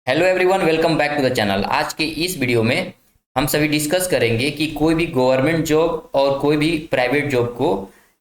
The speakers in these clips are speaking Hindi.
Hello everyone, welcome back to the channel. आज के इस वीडियो में हम सभी डिस्कस करेंगे कि कोई भी गवर्नमेंट जॉब और कोई भी प्राइवेट जॉब को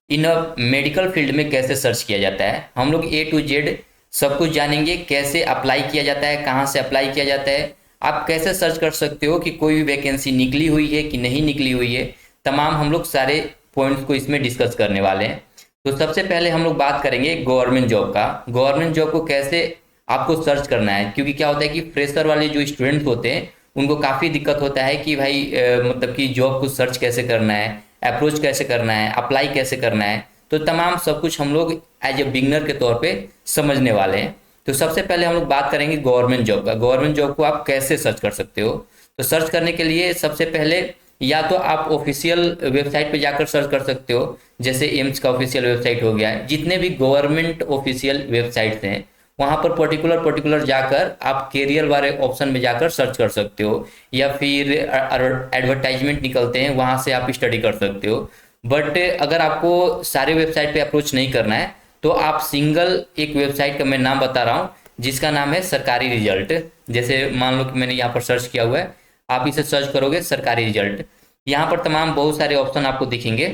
इन मेडिकल फील्ड में कैसे सर्च किया जाता है। हम लोग ए टू जेड सब कुछ जानेंगे, कैसे अप्लाई किया जाता है, कहाँ से अप्लाई किया जाता है, आप कैसे सर्च कर सकते हो कि कोई भी वैकेंसी निकली हुई है कि नहीं निकली हुई है। तमाम हम लोग सारे पॉइंट्स को इसमें डिस्कस करने वाले हैं। तो सबसे पहले हम लोग बात करेंगे गवर्नमेंट जॉब का। गवर्नमेंट जॉब को कैसे आपको सर्च करना है, क्योंकि क्या होता है कि फ्रेशर वाले जो स्टूडेंट्स होते हैं उनको काफ़ी दिक्कत होता है कि भाई मतलब कि जॉब को सर्च कैसे करना है, अप्रोच कैसे करना है, अप्लाई कैसे करना है। तो तमाम सब कुछ हम लोग एज ए बिगनर के तौर पे समझने वाले हैं। तो सबसे पहले हम लोग बात करेंगे गवर्नमेंट जॉब का। गवर्नमेंट जॉब को आप कैसे सर्च कर सकते हो। तो सर्च करने के लिए सबसे पहले या तो आप ऑफिशियल वेबसाइट पे जाकर सर्च कर सकते हो, जैसे एम्स का ऑफिशियल वेबसाइट हो गया, जितने भी गवर्नमेंट ऑफिशियल वेबसाइट्स हैं वहाँ पर पर्टिकुलर जाकर आप कैरियर वाले ऑप्शन में जाकर सर्च कर सकते हो, या फिर एडवर्टाइजमेंट निकलते हैं वहाँ से आप स्टडी कर सकते हो। बट अगर आपको सारे वेबसाइट पे अप्रोच नहीं करना है तो आप सिंगल एक वेबसाइट का मैं नाम बता रहा हूँ, जिसका नाम है सरकारी रिजल्ट। जैसे मान लो कि मैंने यहाँ पर सर्च किया हुआ है, आप इसे सर्च करोगे सरकारी रिजल्ट, यहाँ पर तमाम बहुत सारे ऑप्शन आपको दिखेंगे।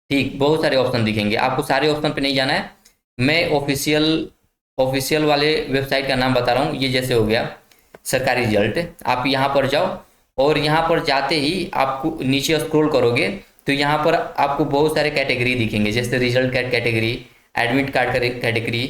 ठीक, बहुत सारे ऑप्शन दिखेंगे, आपको सारे ऑप्शन पे नहीं जाना है। मैं ऑफिशियल वाले वेबसाइट का नाम बता रहा हूँ। ये जैसे हो गया सरकारी रिजल्ट, आप यहाँ पर जाओ और यहाँ पर जाते ही आपको नीचे स्क्रॉल करोगे तो यहाँ पर आपको बहुत सारे कैटेगरी दिखेंगे, जैसे result category, admit card category,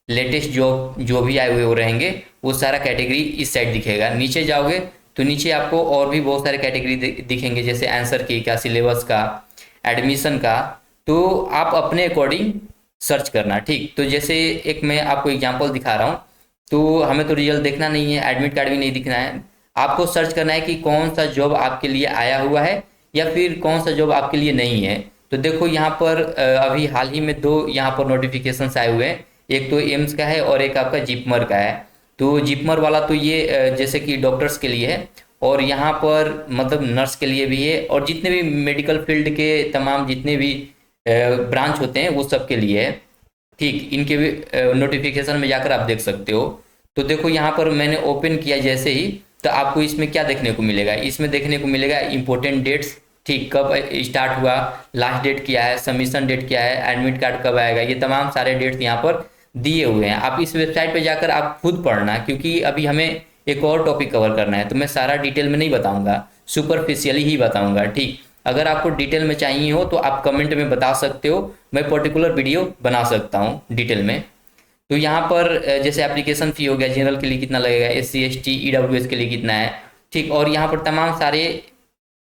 latest job जो भी आए हुए वो रहेंगे, वो सारा कैटेगरी इस साइड दिखेगा। नीचे जाओगे तो नीचे आपको और भी बहुत सारे कैटेगरी दिखेंगे, जैसे आंसर की का, सिलेबस का, एडमिशन का। तो आप अपने अकॉर्डिंग सर्च करना। ठीक, तो जैसे एक मैं आपको एग्जांपल दिखा रहा हूँ। तो हमें तो रिजल्ट देखना नहीं है, एडमिट कार्ड भी नहीं दिखना है, आपको सर्च करना है कि कौन सा जॉब आपके लिए आया हुआ है या फिर कौन सा जॉब आपके लिए नहीं है। तो देखो यहाँ पर अभी हाल ही में दो यहाँ पर नोटिफिकेशंस आए हुए हैं, एक तो एम्स का है और एक आपका जिपमर का है। तो जिपमर वाला तो ये जैसे कि डॉक्टर्स के लिए है, और यहाँ पर मतलब नर्स के लिए भी है, और जितने भी मेडिकल फील्ड के तमाम जितने भी ब्रांच होते हैं वो सब के लिए है। ठीक, इनके भी नोटिफिकेशन में जाकर आप देख सकते हो। तो देखो यहाँ पर मैंने ओपन किया जैसे ही, तो आपको इसमें क्या देखने को मिलेगा, इसमें देखने को मिलेगा इंपॉर्टेंट डेट्स। ठीक, कब स्टार्ट हुआ, लास्ट डेट क्या है, सबमिशन डेट क्या है, एडमिट कार्ड कब आएगा, ये तमाम सारे डेट्स यहाँ पर दिए हुए हैं। आप इस वेबसाइट पे जाकर आप खुद पढ़ना, क्योंकि अभी हमें एक और टॉपिक कवर करना है, तो मैं सारा डिटेल में नहीं बताऊंगा, सुपरफिशियली ही बताऊंगा। ठीक, अगर आपको डिटेल में चाहिए हो तो आप कमेंट में बता सकते हो, मैं पर्टिकुलर वीडियो बना सकता हूँ डिटेल में। तो यहाँ पर जैसे एप्लीकेशन फ़ी हो गया, जनरल के लिए कितना लगेगा, SC ST EWS के लिए कितना है। ठीक, और यहाँ पर तमाम सारे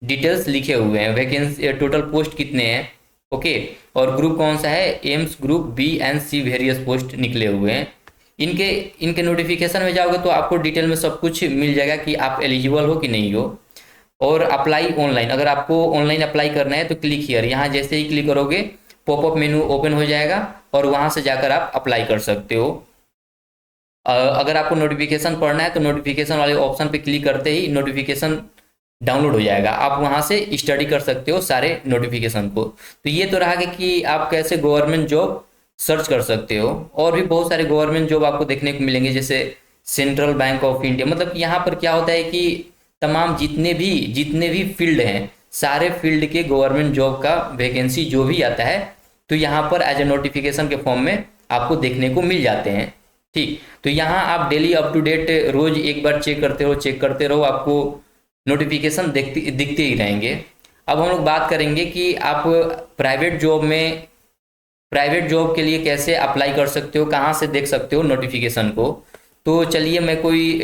डिटेल्स लिखे हुए हैं, वैकेंसी टोटल पोस्ट कितने हैं, ओके, और ग्रुप कौन सा है, AIIMS group B and C various post निकले हुए हैं। इनके इनके नोटिफिकेशन में जाओगे तो आपको डिटेल में सब कुछ मिल जाएगा कि आप एलिजिबल हो कि नहीं हो। और अप्लाई ऑनलाइन, अगर आपको ऑनलाइन अप्लाई करना है तो क्लिक हियर, यहाँ जैसे ही क्लिक करोगे पॉपअप मेनू ओपन हो जाएगा और वहाँ से जाकर आप अप्लाई कर सकते हो। अगर आपको नोटिफिकेशन पढ़ना है तो नोटिफिकेशन वाले ऑप्शन पे क्लिक करते ही नोटिफिकेशन डाउनलोड हो जाएगा, आप वहाँ से स्टडी कर सकते हो सारे नोटिफिकेशन को। तो ये तो रहा कि आप कैसे गवर्नमेंट जॉब सर्च कर सकते हो। और भी बहुत सारे गवर्नमेंट जॉब आपको देखने को मिलेंगे, जैसे सेंट्रल बैंक ऑफ इंडिया। मतलब यहाँ पर क्या होता है कि तमाम जितने भी फील्ड हैं, सारे फील्ड के गवर्नमेंट जॉब का वैकेंसी जो भी आता है तो यहाँ पर एज ए नोटिफिकेशन के फॉर्म में आपको देखने को मिल जाते हैं। ठीक, तो यहाँ आप डेली अप टू डेट रोज एक बार चेक करते रहो, आपको नोटिफिकेशन दिखते ही रहेंगे। अब हम लोग बात करेंगे कि आप प्राइवेट जॉब के लिए कैसे अप्लाई कर सकते हो, कहाँ से देख सकते हो नोटिफिकेशन को। तो चलिए मैं कोई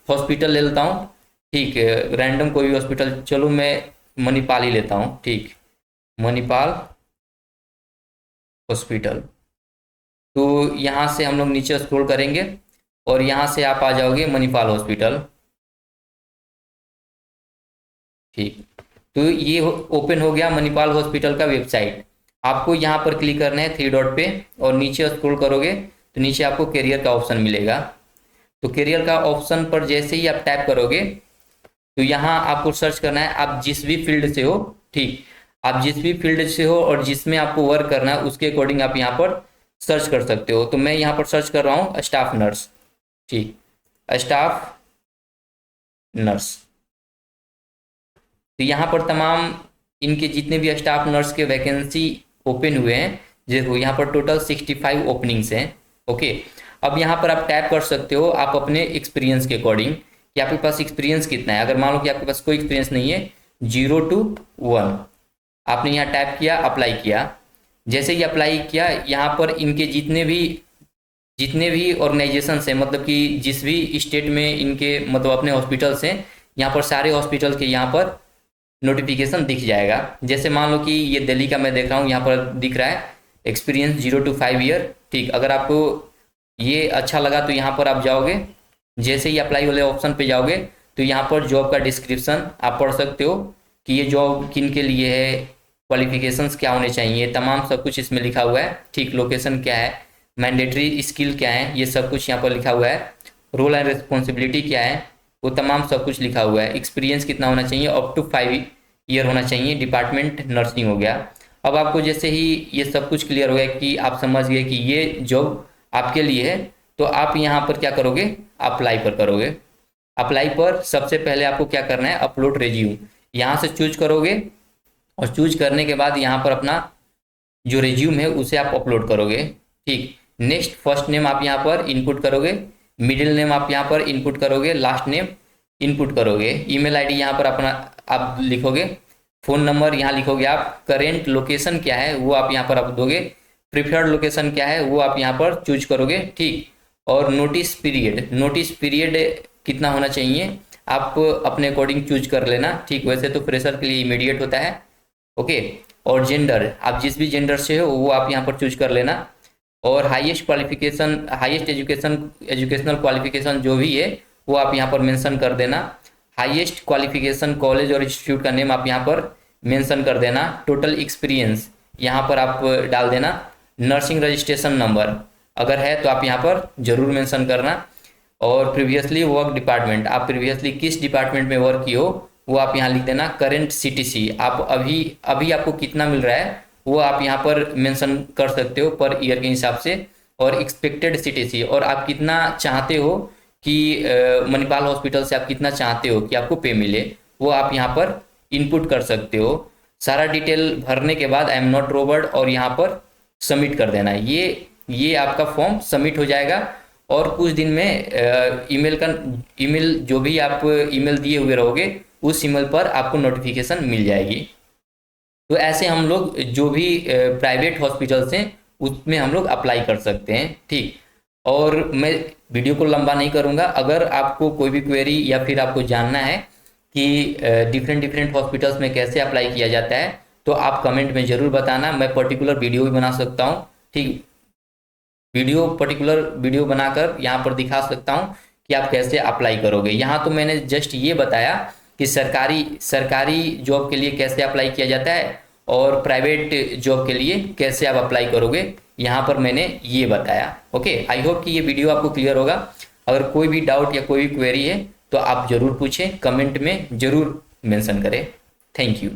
हॉस्पिटल ले लेता हूँ। ठीक, रैंडम कोई भी हॉस्पिटल, चलो मैं मणिपाल ही लेता हूँ। ठीक, मणिपाल हॉस्पिटल। तो यहाँ से हम लोग नीचे स्क्रॉल करेंगे और यहाँ से आप आ जाओगे मणिपाल हॉस्पिटल। ठीक, तो ये ओपन हो गया मणिपाल हॉस्पिटल का वेबसाइट। आपको यहाँ पर क्लिक करना है थ्री डॉट पे और नीचे स्क्रॉल करोगे तो नीचे आपको करियर का ऑप्शन मिलेगा। तो करियर का ऑप्शन पर जैसे ही आप टैप करोगे तो यहाँ आपको सर्च करना है आप जिस भी फील्ड से हो। ठीक, आप जिस भी फील्ड से हो और जिसमें आपको वर्क करना है उसके अकॉर्डिंग आप यहाँ पर सर्च कर सकते हो। तो मैं यहाँ पर सर्च कर रहा हूँ स्टाफ नर्स। ठीक, स्टाफ नर्स। तो यहाँ पर तमाम इनके जितने भी स्टाफ नर्स के वैकेंसी ओपन हुए हैं, देखो यहाँ पर टोटल 65 ओपनिंग्स हैं। ओके, अब यहाँ पर आप टैप कर सकते हो आप अपने एक्सपीरियंस के अकॉर्डिंग कि आपके पास एक्सपीरियंस कितना है। अगर मान लो कि आपके पास कोई एक्सपीरियंस नहीं है, 0 to 1, आपने यहाँ टैप किया, अप्लाई किया। जैसे ही अप्लाई किया, यहाँ पर इनके जितने भी ऑर्गेनाइजेशन हैं, मतलब कि जिस भी स्टेट में इनके मतलब अपने हॉस्पिटल्स हैं, यहाँ पर सारे हॉस्पिटल के यहाँ पर नोटिफिकेशन दिख जाएगा। जैसे मान लो कि ये दिल्ली का मैं देख रहा हूँ, यहाँ पर दिख रहा है एक्सपीरियंस 0 to 5 ईयर। ठीक, अगर आपको ये अच्छा लगा तो यहाँ पर आप जाओगे, जैसे ही अप्लाई वाले ऑप्शन पे जाओगे तो यहाँ पर जॉब का डिस्क्रिप्शन आप पढ़ सकते हो कि ये जॉब किन के लिए है, क्वालिफिकेशंस क्या होने चाहिए, तमाम सब कुछ इसमें लिखा हुआ है। ठीक, लोकेशन क्या है, मैंडेटरी स्किल क्या है, ये सब कुछ यहाँ पर लिखा हुआ है। रोल एंड रिस्पॉन्सिबिलिटी क्या है, वो तमाम सब कुछ लिखा हुआ है। एक्सपीरियंस कितना होना चाहिए, अप टू 5 ईयर होना चाहिए। डिपार्टमेंट नर्सिंग हो गया। अब आपको जैसे ही ये सब कुछ क्लियर हो गया कि आप समझ गए कि ये जॉब आपके लिए है, तो आप यहाँ पर क्या करोगे, अप्लाई पर करोगे। अप्लाई पर सबसे पहले आपको क्या करना है, अपलोड रेज्यूम, यहाँ से चूज करोगे और चूज करने के बाद यहाँ पर अपना जो रेज्यूम है उसे आप अपलोड करोगे। ठीक, नेक्स्ट फर्स्ट नेम आप यहाँ पर इनपुट करोगे, मिडिल नेम आप यहाँ पर इनपुट करोगे, लास्ट नेम इनपुट करोगे, ईमेल आईडी यहाँ पर अपना आप लिखोगे, फ़ोन नंबर यहाँ लिखोगे आप, करेंट लोकेशन क्या है वो आप यहाँ पर आप दोगे, प्रिफर्ड लोकेशन क्या है वो आप यहाँ पर चूज करोगे। ठीक, और नोटिस पीरियड कितना होना चाहिए आप अपने अकॉर्डिंग चूज कर लेना। ठीक, वैसे तो फ्रेशर के लिए इमीडिएट होता है। ओके, और जेंडर आप जिस भी जेंडर से हो वो आप यहाँ पर चूज कर लेना। और हाईएस्ट एजुकेशनल क्वालिफिकेशन जो भी है वो आप यहाँ पर मेंशन कर देना। हाईएस्ट क्वालिफिकेशन कॉलेज और इंस्टीट्यूट का नेम आप यहाँ पर मेंशन कर देना। टोटल एक्सपीरियंस यहाँ पर आप डाल देना। नर्सिंग रजिस्ट्रेशन नंबर अगर है तो आप यहाँ पर जरूर मेंशन करना। और प्रीवियसली वर्क डिपार्टमेंट, आप प्रीवियसली किस डिपार्टमेंट में वर्क किए हो वो आप यहाँ लिख देना। करेंट सीटीसी, आप अभी आपको कितना मिल रहा है वो आप यहाँ पर मेंशन कर सकते हो पर ईयर के हिसाब से। और एक्सपेक्टेड सीटीसी, और आप कितना चाहते हो कि मणिपाल हॉस्पिटल से आप कितना चाहते हो कि आपको पे मिले, वो आप यहाँ पर इनपुट कर सकते हो। सारा डिटेल भरने के बाद आई एम नॉट रोबोट और यहाँ पर सबमिट कर देना। ये आपका फॉर्म सबमिट हो जाएगा और कुछ दिन में ईमेल जो भी आप ईमेल दिए हुए रहोगे उस ईमेल पर आपको नोटिफिकेशन मिल जाएगी। तो ऐसे हम लोग जो भी प्राइवेट हॉस्पिटल्स हैं उसमें हम लोग अप्लाई कर सकते हैं। ठीक, और मैं वीडियो को लंबा नहीं करूंगा। अगर आपको कोई भी क्वेरी या फिर आपको जानना है कि डिफरेंट हॉस्पिटल्स में कैसे अप्लाई किया जाता है तो आप कमेंट में ज़रूर बताना। मैं पर्टिकुलर वीडियो भी बना सकता हूँ। ठीक, पर्टिकुलर वीडियो बनाकर यहाँ पर दिखा सकता हूँ कि आप कैसे अप्लाई करोगे। यहाँ तो मैंने जस्ट ये बताया कि सरकारी जॉब के लिए कैसे अप्लाई किया जाता है और प्राइवेट जॉब के लिए कैसे आप अप्लाई करोगे, यहाँ पर मैंने ये बताया। ओके, आई होप कि ये वीडियो आपको क्लियर होगा। अगर कोई भी डाउट या कोई भी क्वेरी है तो आप ज़रूर पूछें, कमेंट में ज़रूर मेंशन करें। Thank you.